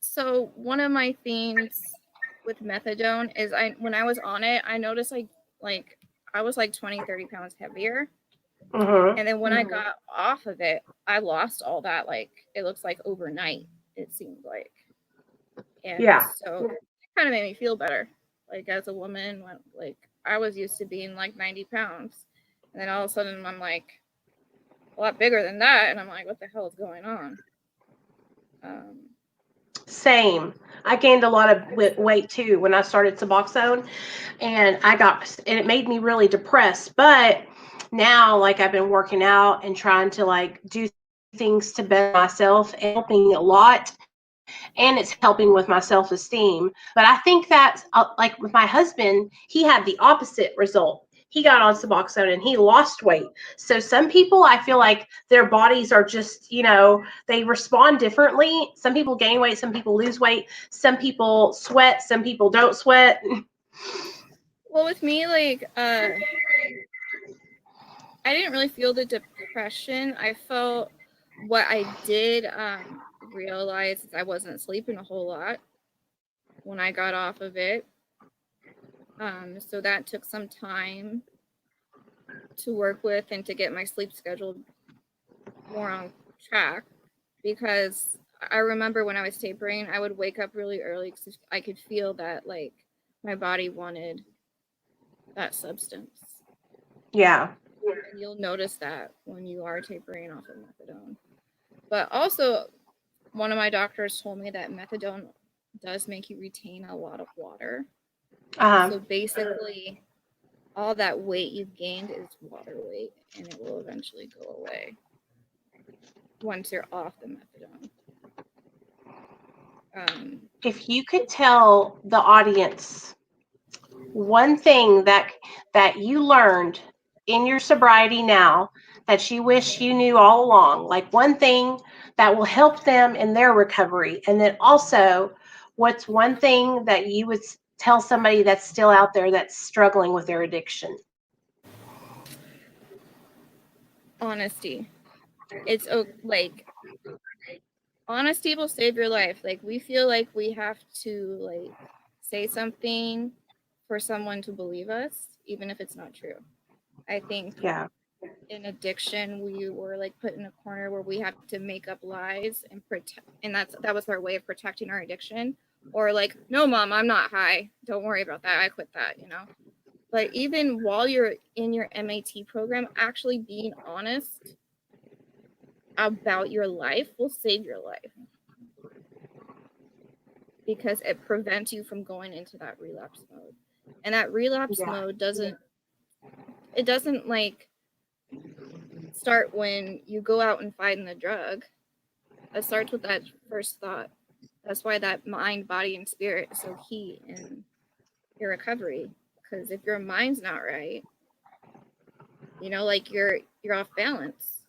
So one of my things with methadone is when I was on it, I noticed like I was like 20, 30 pounds heavier. And then when I got off of it, I lost all that. Like, it looks like overnight, it seemed like. And so it kind of made me feel better. Like, as a woman, like, I was used to being like 90 pounds. And then all of a sudden, I'm like a lot bigger than that. And I'm like, what the hell is going on? Same. I gained a lot of weight too when I started Suboxone, and it made me really depressed. But now, like, I've been working out and trying to like do things to better myself, and helping a lot, and it's helping with my self-esteem. But I think that like with my husband, he had the opposite result. He got on Suboxone and he lost weight. So some people, I feel like their bodies are just, they respond differently. Some people gain weight, some people lose weight, some people sweat, some people don't sweat. Well, with me, like, I didn't really feel the depression. I felt what I did realize is I wasn't sleeping a whole lot when I got off of it. So that took some time to work with and to get my sleep schedule more on track, because I remember when I was tapering, I would wake up really early because I could feel that like my body wanted that substance. Yeah. And you'll notice that when you are tapering off of methadone. But also, one of my doctors told me that methadone does make you retain a lot of water. So basically, all that weight you've gained is water weight, and it will eventually go away once you're off the methadone. If you could tell the audience one thing that you learned in your sobriety now that you wish you knew all along, like one thing that will help them in their recovery, and then also what's one thing that you would tell somebody that's still out there that's struggling with their addiction? Honesty. It's like honesty will save your life. Like, we feel like we have to like say something for someone to believe us, even if it's not true. I think in addiction we were like put in a corner where we have to make up lies and protect, and that was our way of protecting our addiction. Or like, no mom, I'm not high, don't worry about that, I quit that, But even while you're in your MAT program, actually being honest about your life will save your life, because it prevents you from going into that relapse mode. And that relapse mode doesn't like start when you go out and find the drug. It starts with that first thought. That's why that mind, body, and spirit is so key in your recovery. Because if your mind's not right, like you're off balance.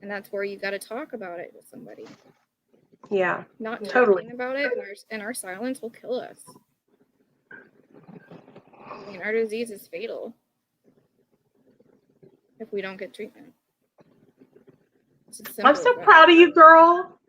And that's where you got to talk about it with somebody. Yeah, not totally. talking about it, and our silence will kill us. I mean, our disease is fatal if we don't get treatment. I'm so proud of you, girl.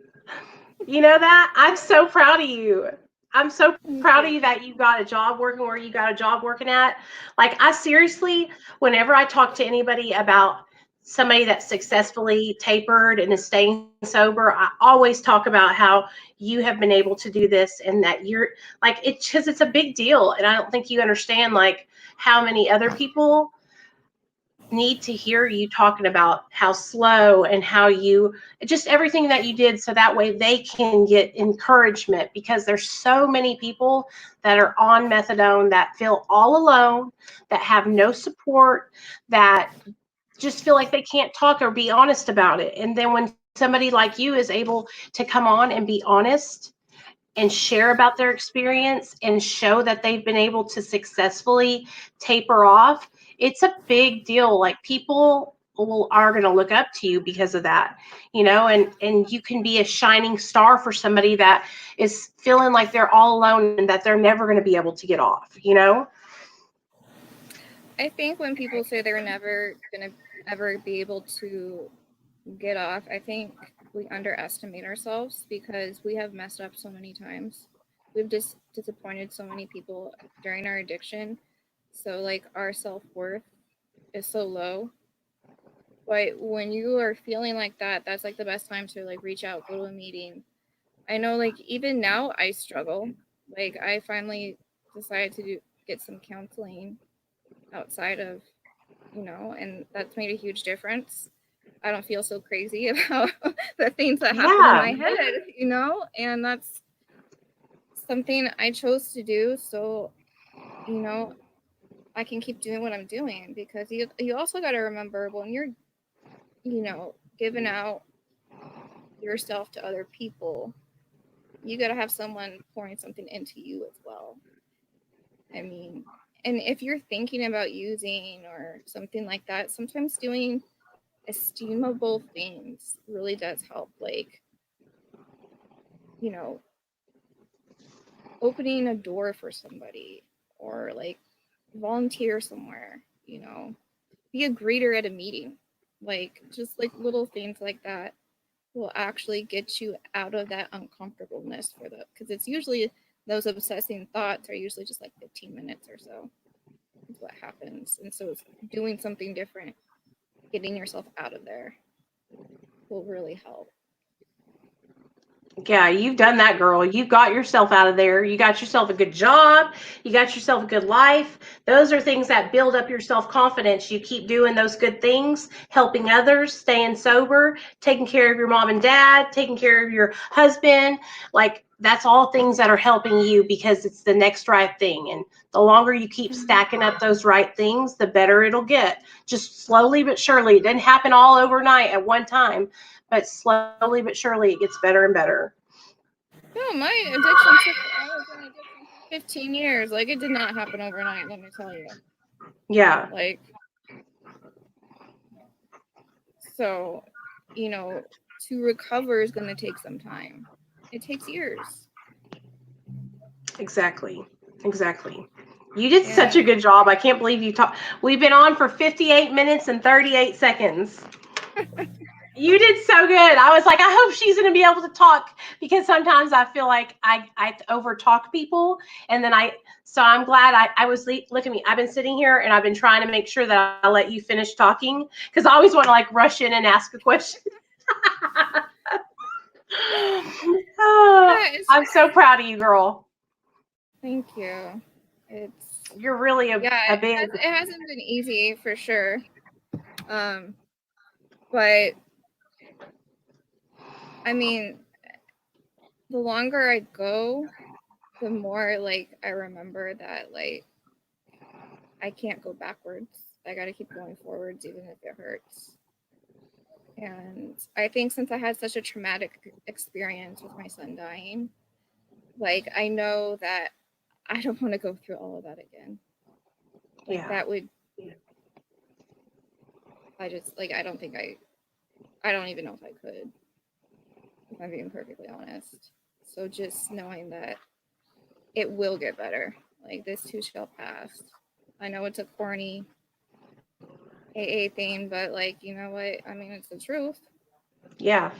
You know that? I'm so proud of you. I'm so Thank proud of you. you that you got a job working where you got a job working at. Like, I seriously, whenever I talk to anybody about somebody that successfully tapered and is staying sober, I always talk about how you have been able to do this and that you're like, it's because it's a big deal. And I don't think you understand, like, how many other people need to hear you talking about how slow and how you just everything that you did so that way they can get encouragement, because there's so many people that are on methadone that feel all alone, that have no support, that just feel like they can't talk or be honest about it. And then when somebody like you is able to come on and be honest and share about their experience and show that they've been able to successfully taper off, it's a big deal. Like, people are going to look up to you because of that, and you can be a shining star for somebody that is feeling like they're all alone and that they're never going to be able to get off. I think when people say they're never gonna ever be able to get off, I think we underestimate ourselves because we have messed up so many times. We've just disappointed so many people during our addiction. So like our self-worth is so low. But when you are feeling like that, that's like the best time to like reach out, go to a meeting. I know like even now I struggle. Like I finally decided to get some counseling outside of, and that's made a huge difference. I don't feel so crazy about the things that happen in my head, and that's something I chose to do. So, I can keep doing what I'm doing, because you also got to remember when you're, giving out yourself to other people, you got to have someone pouring something into you as well. I mean, and if you're thinking about using or something like that, sometimes doing esteemable things really does help. Like, opening a door for somebody, or like volunteer somewhere, be a greeter at a meeting. Like, just like little things like that will actually get you out of that uncomfortableness because it's usually those obsessing thoughts are usually just like 15 minutes or so is what happens. And so it's doing something different, getting yourself out of there will really help. Yeah, you've done that, girl. You got yourself out of there. You got yourself a good job. You got yourself a good life. Those are things that build up your self-confidence. You keep doing those good things, helping others, staying sober, taking care of your mom and dad, taking care of your husband. Like, that's all things that are helping you, because it's the next right thing. And the longer you keep stacking up those right things, the better it'll get. Just slowly but surely. It didn't happen all overnight at one time, but slowly but surely it gets better and better. No, my addiction I was in addiction for 15 years. Like, it did not happen overnight, let me tell you. Yeah. Like, so, to recover is going to take some time. It takes years. Exactly. You did such a good job. I can't believe you talked. We've been on for 58 minutes and 38 seconds. You did so good. I was like, I hope she's going to be able to talk, because sometimes I feel like I over talk people. And then so I'm glad I was, look at me. I've been sitting here and I've been trying to make sure that I let you finish talking, because I always want to like rush in and ask a question. Oh, I'm so proud of you, girl. Thank you. You're really a big. It hasn't been easy for sure. But I mean, the longer I go, the more like I remember that like I can't go backwards. I got to keep going forwards even if it hurts. And I think since I had such a traumatic experience with my son dying, like I know that I don't want to go through all of that again. Like that would I just like I don't even know if I could, if I'm being perfectly honest. So just knowing that it will get better. Like, this too shall pass. I know it's a corny AA thing, but like, you know what? I mean, it's the truth. Yeah.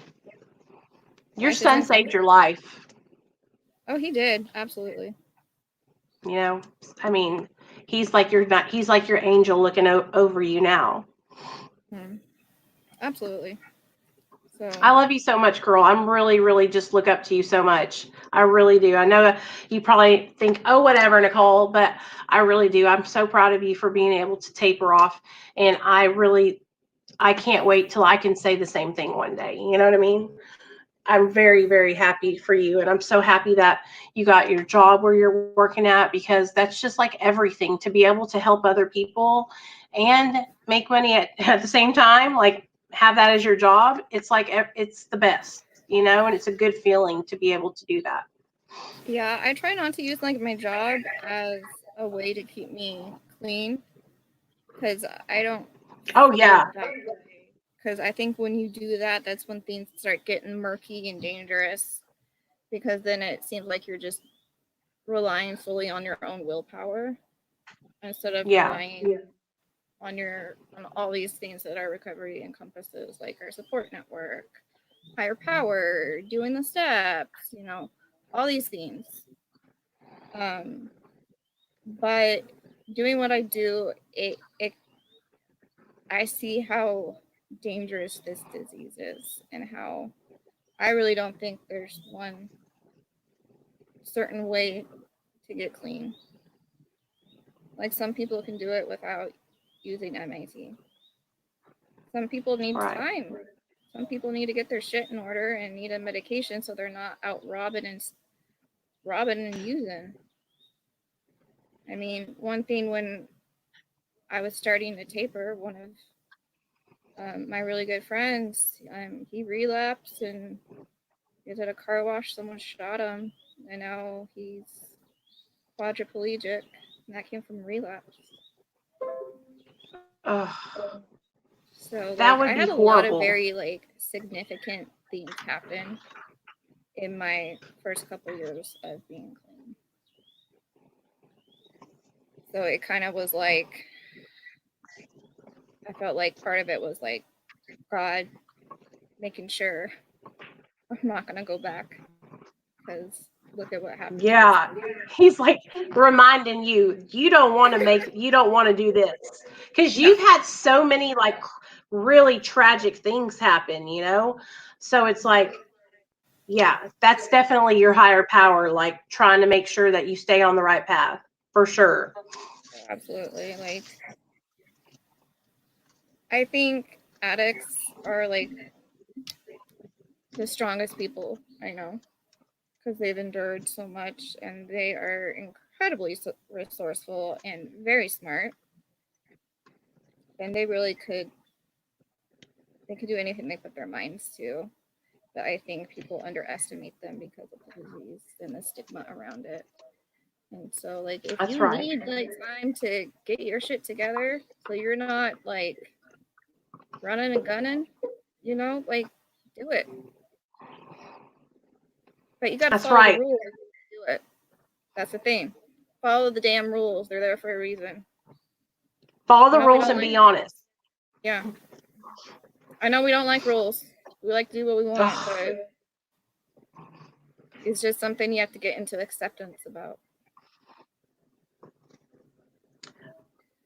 Your son saved your life. Oh, he did. Absolutely. You know, I mean, he's like your angel looking over you now. Absolutely. So I love you so much, girl. I'm really, really just look up to you so much. I really do. I know you probably think, oh, whatever, Nicole, but I really do. I'm so proud of you for being able to taper off. And I can't wait till I can say the same thing one day. You know what I mean? I'm very, very happy for you. And I'm so happy that you got your job where you're working at, because that's just like everything, to be able to help other people and make money at the same time, like have that as your job. It's like, it's the best, you know, and it's a good feeling to be able to do that. yeah, I try not to use like my job as a way to keep me clean, because I don't. Oh, yeah. Because I think when you do that, that's when things start getting murky and dangerous, because then it seems like you're just relying solely on your own willpower instead of relying on all these things that our recovery encompasses, like our support network, higher power, doing the steps, all these things. But doing what I do, I see how dangerous this disease is, and how I really don't think there's one certain way to get clean. Like, some people can do it without using MAT. Some people need time. Some people need to get their shit in order and need a medication so they're not out robbing and using. I mean, one thing, when I was starting to taper, one of my really good friends, he relapsed, and he was at a car wash. Someone shot him, and now he's quadriplegic, and that came from relapse. So, that would I be had a horrible. lot of very significant things happen in my first couple years of being clean. So it kind of was like, I felt like part of it was like God making sure I'm not going to go back, because look at what happened. Yeah. He's like reminding you don't want to do this, because you've had so many like really tragic things happen, you know? So it's like, yeah, that's definitely your higher power, like trying to make sure that you stay on the right path, for sure. Absolutely. Like, I think addicts are like the strongest people I know, because they've endured so much, and they are incredibly resourceful and very smart. And they really could do anything they put their minds to. But I think people underestimate them because of the disease and the stigma around it. And so, like, if That's you right. need like time to get your shit together, so you're not like running and gunning, like, do it. But you got to follow the rules to do it. That's the thing. Follow the damn rules. They're there for a reason. Follow the rules and be honest. Yeah. I know we don't like rules. We like to do what we want, but it's just something you have to get into acceptance about.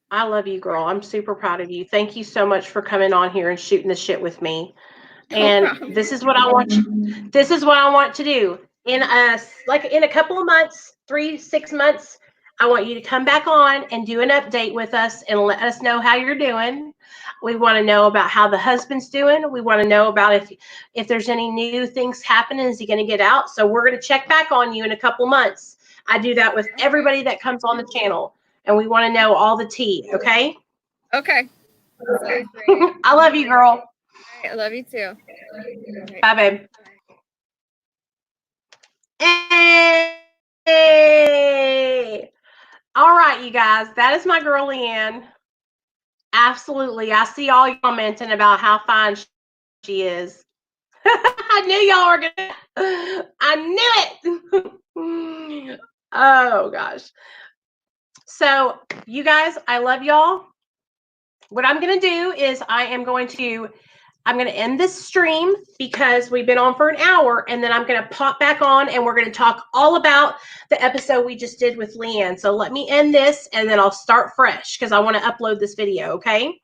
I love you, girl. I'm super proud of you. Thank you so much for coming on here and shooting the shit with me. And this is what I want to do. In a couple of months, 3-6 months, I want you to come back on and do an update with us and let us know how you're doing. We want to know about how the husband's doing. We want to know about if there's any new things happening. Is he going to get out? So we're going to check back on you in a couple months. I do that with everybody that comes on the channel, and we want to know all the tea. Okay? Okay. Sounds great. I love you, girl. I love you too. Bye, babe. Hey! All right, you guys. That is my girl, LeeAnne. Absolutely. I see all you commenting about how fine she is. I knew y'all were going to. I knew it. Oh, gosh. So, you guys, I love y'all. What I'm going to do is I am going to I'm going to end this stream because we've been on for an hour, and then I'm going to pop back on and we're going to talk all about the episode we just did with LeeAnne. So let me end this and then I'll start fresh because I want to upload this video, okay?